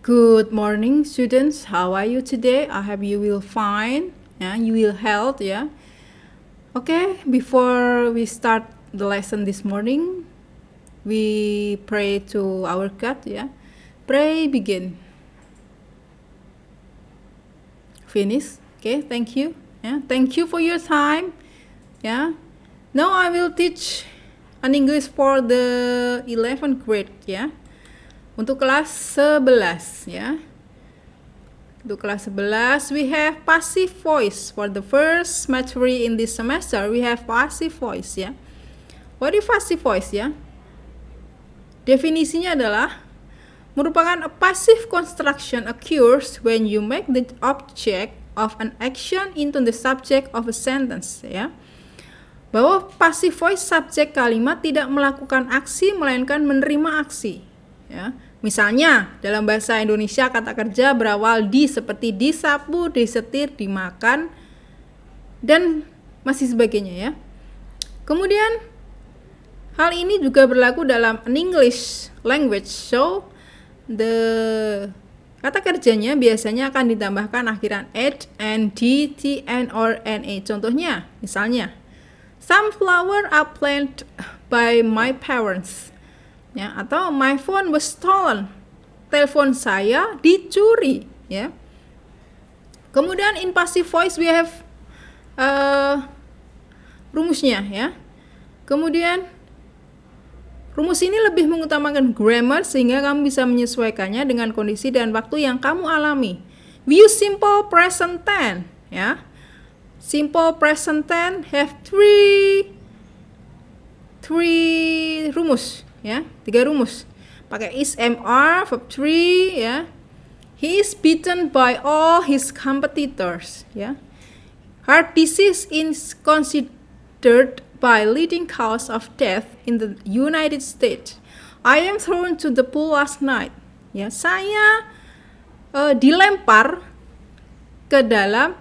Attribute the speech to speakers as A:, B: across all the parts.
A: Good morning, students. How are you today? I hope you will fine. Yeah, you will health. Yeah. Okay. Before we start the lesson this morning, we pray to our God. Yeah. Pray. Begin. Finish. Okay. Thank you. Yeah. Thank you for your time. Yeah. Now I will teach an English for the 11th grade. Yeah. Untuk kelas 11 ya. Untuk kelas 11 we have passive voice. For the first material in this semester we have passive voice ya. What is passive voice ya? Definisinya adalah merupakan a passive construction occurs when you make the object of an action into the subject of a sentence ya. Bahwa passive voice subjek kalimat tidak melakukan aksi melainkan menerima aksi. Ya. Misalnya dalam bahasa Indonesia kata kerja berawal di seperti disapu, disetir, dimakan, dan masih sebagainya ya. Kemudian hal ini juga berlaku dalam an English language. So the kata kerjanya biasanya akan ditambahkan akhiran ed, n, d, t, n, or na. Contohnya misalnya some flower are planted by my parents. Ya, atau my phone was stolen. Telepon saya dicuri, ya. Kemudian in passive voice we have rumusnya, ya. Kemudian rumus ini lebih mengutamakan grammar sehingga kamu bisa menyesuaikannya dengan kondisi dan waktu yang kamu alami. We use simple present tense, ya. Simple present tense have three rumus. Ya, 3 rumus. Pakai is, am, are, verb 3 ya. He is beaten by all his competitors ya. Heart disease is considered by leading cause of death in the United States. I am thrown to the pool last night. Ya, saya dilempar ke dalam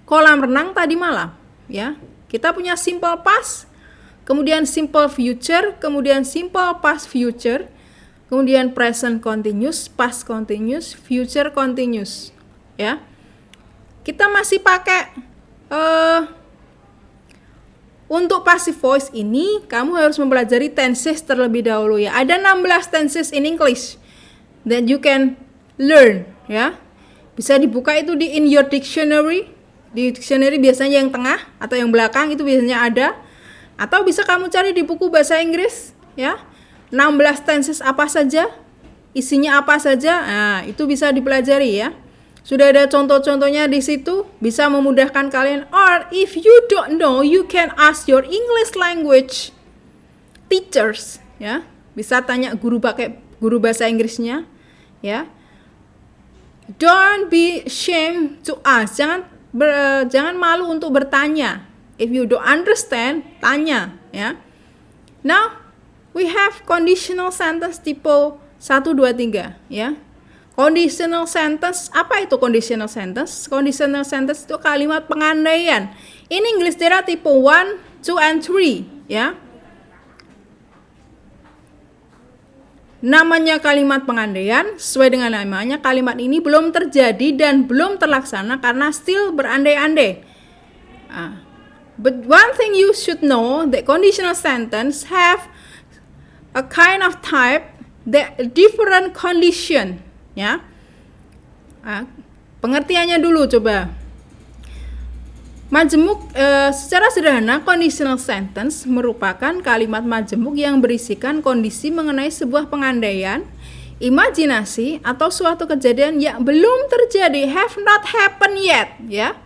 A: kolam renang tadi malam ya. Kita punya simple past, kemudian simple future, kemudian simple past future, kemudian present continuous, past continuous, future continuous ya. Kita masih pakai untuk passive voice ini kamu harus mempelajari tenses terlebih dahulu ya. Ada 16 tenses in English that you can learn ya. Bisa dibuka itu di in your dictionary. Di dictionary biasanya yang tengah atau yang belakang itu biasanya ada. Atau bisa kamu cari di buku bahasa Inggris ya. 16 tenses apa saja, isinya apa saja. Nah, itu bisa dipelajari ya. Sudah ada contoh-contohnya di situ, bisa memudahkan kalian. Or if you don't know, you can ask your English language teachers ya. Bisa tanya guru bahasa Inggrisnya ya. Don't be ashamed to ask. Jangan malu untuk bertanya. If you don't understand, tanya ya. Now, we have conditional sentence tipe 1, 2, 3 ya. Conditional sentence, apa itu conditional sentence? Conditional sentence itu kalimat pengandaian. In English there are tipe 1, 2, and 3 ya. Namanya kalimat pengandaian, sesuai dengan namanya kalimat ini belum terjadi dan belum terlaksana karena still berandai-andai. But one thing you should know, that conditional sentence have a kind of type that different condition ya. Pengertiannya dulu coba. Majemuk secara sederhana conditional sentence merupakan kalimat majemuk yang berisikan kondisi mengenai sebuah pengandaian, imajinasi atau suatu kejadian yang belum terjadi, have not happened yet ya.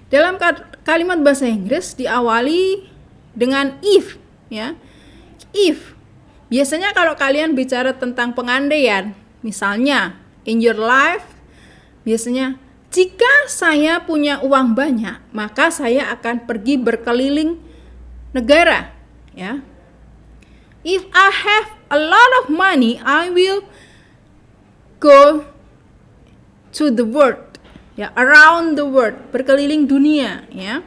A: Dalam kalimat bahasa Inggris diawali dengan if ya. If. Biasanya kalau kalian bicara tentang pengandaian, misalnya in your life, biasanya jika saya punya uang banyak, maka saya akan pergi berkeliling negara ya. If I have a lot of money, I will go to the world. Ya, around the world, berkeliling dunia ya.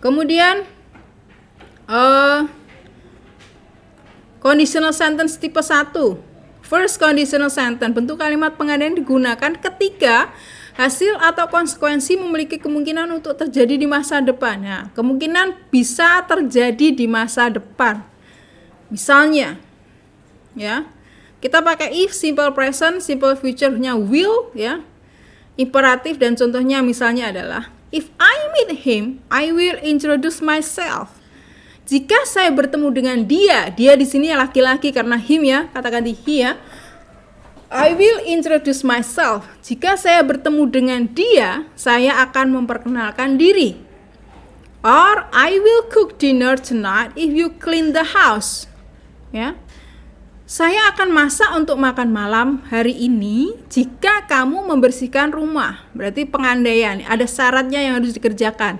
A: Kemudian conditional sentence tipe 1, First conditional sentence, bentuk kalimat pengandaian digunakan ketika hasil atau konsekuensi memiliki kemungkinan untuk terjadi di masa depan. Nah, kemungkinan bisa terjadi di masa depan. Misalnya, ya, kita pakai if, simple present, simple future-nya will, ya, imperatif, dan contohnya misalnya adalah if I meet him, I will introduce myself. Jika saya bertemu dengan dia di sini laki-laki karena him ya, katakan di he ya. I will introduce myself. Jika saya bertemu dengan dia, saya akan memperkenalkan diri. Or I will cook dinner tonight if you clean the house. Ya. Saya akan masak untuk makan malam hari ini jika kamu membersihkan rumah. Berarti pengandaian, ada syaratnya yang harus dikerjakan.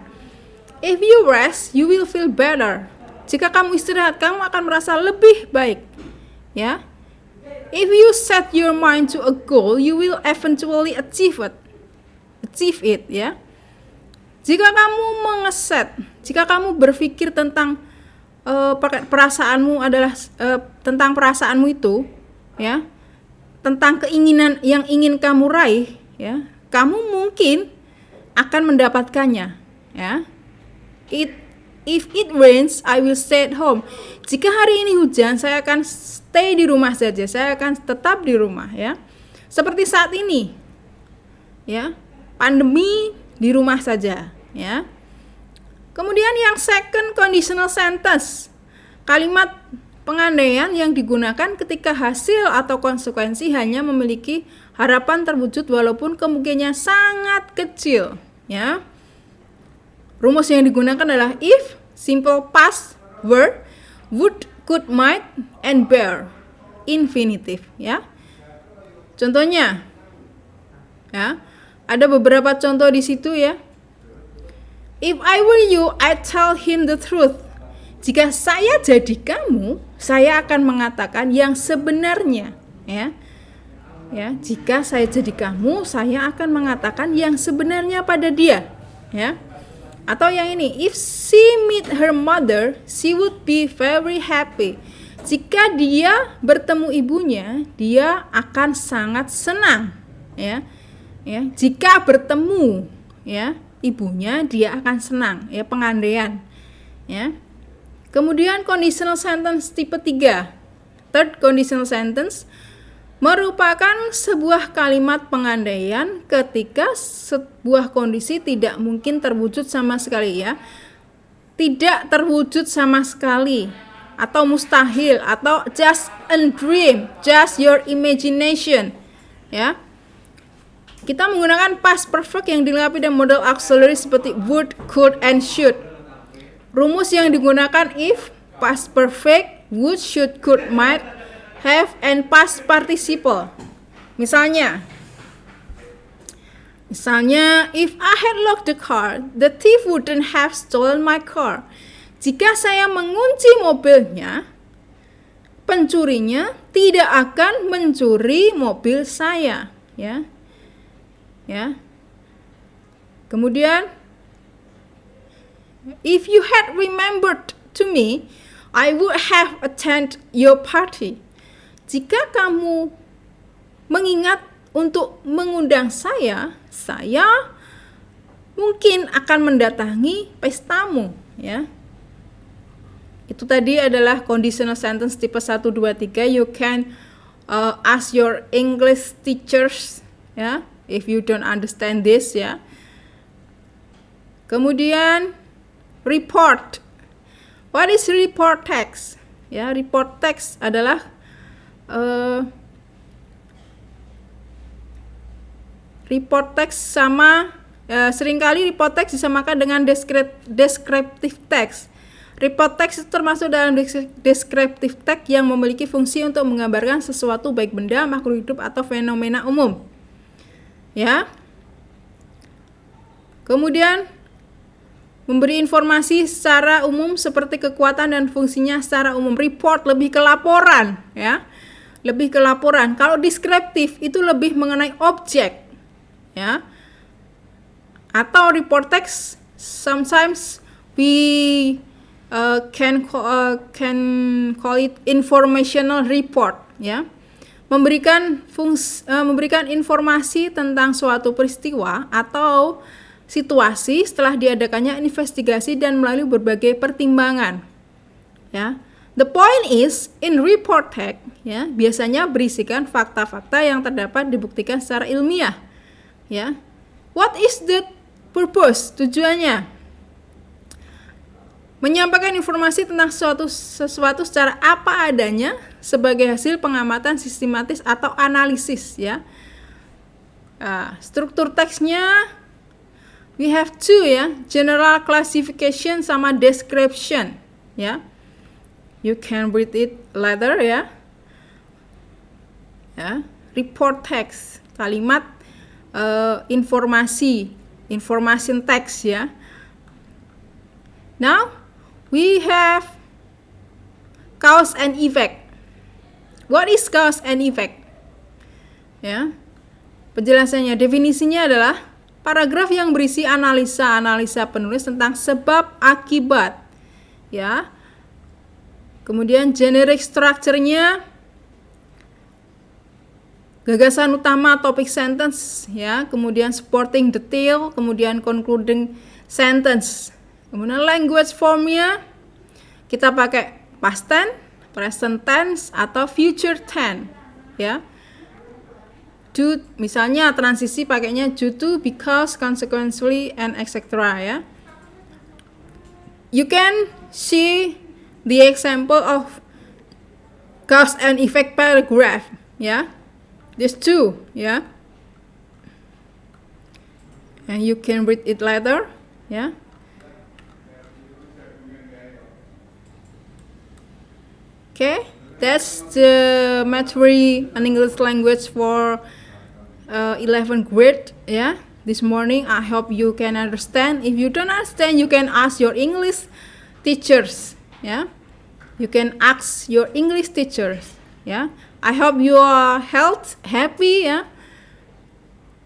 A: If you rest, you will feel better. Jika kamu istirahat, kamu akan merasa lebih baik. Ya. If you set your mind to a goal, you will eventually achieve it, ya. Jika kamu jika kamu berpikir tentang perasaanmu adalah tentang perasaanmu itu, ya, tentang keinginan yang ingin kamu raih, ya, kamu mungkin akan mendapatkannya, ya. If it rains, I will stay at home. Jika hari ini hujan, saya akan stay di rumah saja. Saya akan tetap di rumah, ya. Seperti saat ini, ya, pandemi di rumah saja, ya. Kemudian yang second conditional sentence, kalimat pengandaian yang digunakan ketika hasil atau konsekuensi hanya memiliki harapan terwujud walaupun kemungkinannya sangat kecil, ya. Rumus yang digunakan adalah if, simple past, were, would, could, might, and bear, infinitive, ya. Contohnya, ya, ada beberapa contoh di situ, ya. If I were you, I'd tell him the truth. Jika saya jadi kamu, saya akan mengatakan yang sebenarnya, ya. Ya, jika saya jadi kamu, saya akan mengatakan yang sebenarnya pada dia, ya. Atau yang ini, if she meet her mother, she would be very happy. Jika dia bertemu ibunya, dia akan sangat senang, ya. Ya, jika bertemu, ya, ibunya, dia akan senang, ya, pengandaian, ya. Kemudian conditional sentence tipe 3. Third conditional sentence merupakan sebuah kalimat pengandaian ketika sebuah kondisi tidak mungkin terwujud sama sekali, ya. Tidak terwujud sama sekali, atau mustahil, atau just a dream, just your imagination, ya. Kita menggunakan past perfect yang dilengkapi dengan modal auxiliary seperti would, could, and should. Rumus yang digunakan if, past perfect, would, should, could, might, have, and past participle. Misalnya, if I had locked the car, the thief wouldn't have stolen my car. Jika saya mengunci mobilnya, pencurinya tidak akan mencuri mobil saya, ya. Ya. Kemudian, if you had remembered to me, I would have attended your party. Jika kamu mengingat untuk mengundang saya mungkin akan mendatangi pestamu, ya. Itu tadi adalah conditional sentence tipe 1, 2, 3. You can ask your English teachers, ya, if you don't understand this, ya. Kemudian report. What is report text? Ya, report text adalah report text sama seringkali report text disamakan dengan descriptive text. Report text itu termasuk dalam descriptive text yang memiliki fungsi untuk menggambarkan sesuatu baik benda, makhluk hidup atau fenomena umum. Ya. Kemudian memberi informasi secara umum seperti kekuatan dan fungsinya secara umum. Report lebih ke laporan, ya. Lebih ke laporan. Kalau deskriptif itu lebih mengenai objek, ya. Atau report text sometimes we can call it informational report, ya. memberikan informasi tentang suatu peristiwa atau situasi setelah diadakannya investigasi dan melalui berbagai pertimbangan. Ya. The point is, in report text, ya, biasanya berisikan fakta-fakta yang terdapat dibuktikan secara ilmiah. Ya. What is the purpose? Tujuannya menyampaikan informasi tentang sesuatu secara apa adanya sebagai hasil pengamatan sistematis atau analisis, ya. Struktur teksnya we have two, ya, general classification sama description, ya. You can read it later, ya. Ya, report text, kalimat information text, ya. Now we have cause and effect. What is cause and effect? Ya. Penjelasannya, definisinya adalah paragraf yang berisi analisa penulis tentang sebab akibat. Ya. Kemudian generic structure-nya, gagasan utama, topic sentence, ya. Kemudian supporting detail, kemudian concluding sentence. Kemudian language form-nya kita pakai past tense, present tense, atau future tense, ya. Do, misalnya transisi pakainya due to, because, consequently, and etc. ya. You can see the example of cause and effect paragraph, ya. These two, ya. And you can read it later, ya. Okay, that's the material in English language for 11th grade, ya. This morning, I hope you can understand. If you don't understand, you can ask your English teachers, ya. You can ask your English teachers, ya. I hope you are happy, ya.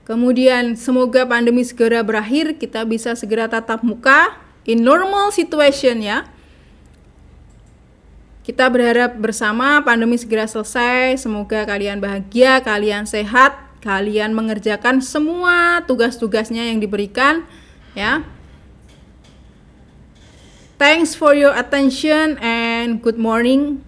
A: Kemudian semoga pandemi segera berakhir, kita bisa segera tatap muka in normal situation, ya. Kita berharap bersama pandemi segera selesai. Semoga kalian bahagia, kalian sehat, kalian mengerjakan semua tugas-tugasnya yang diberikan, ya. Thanks for your attention and good morning.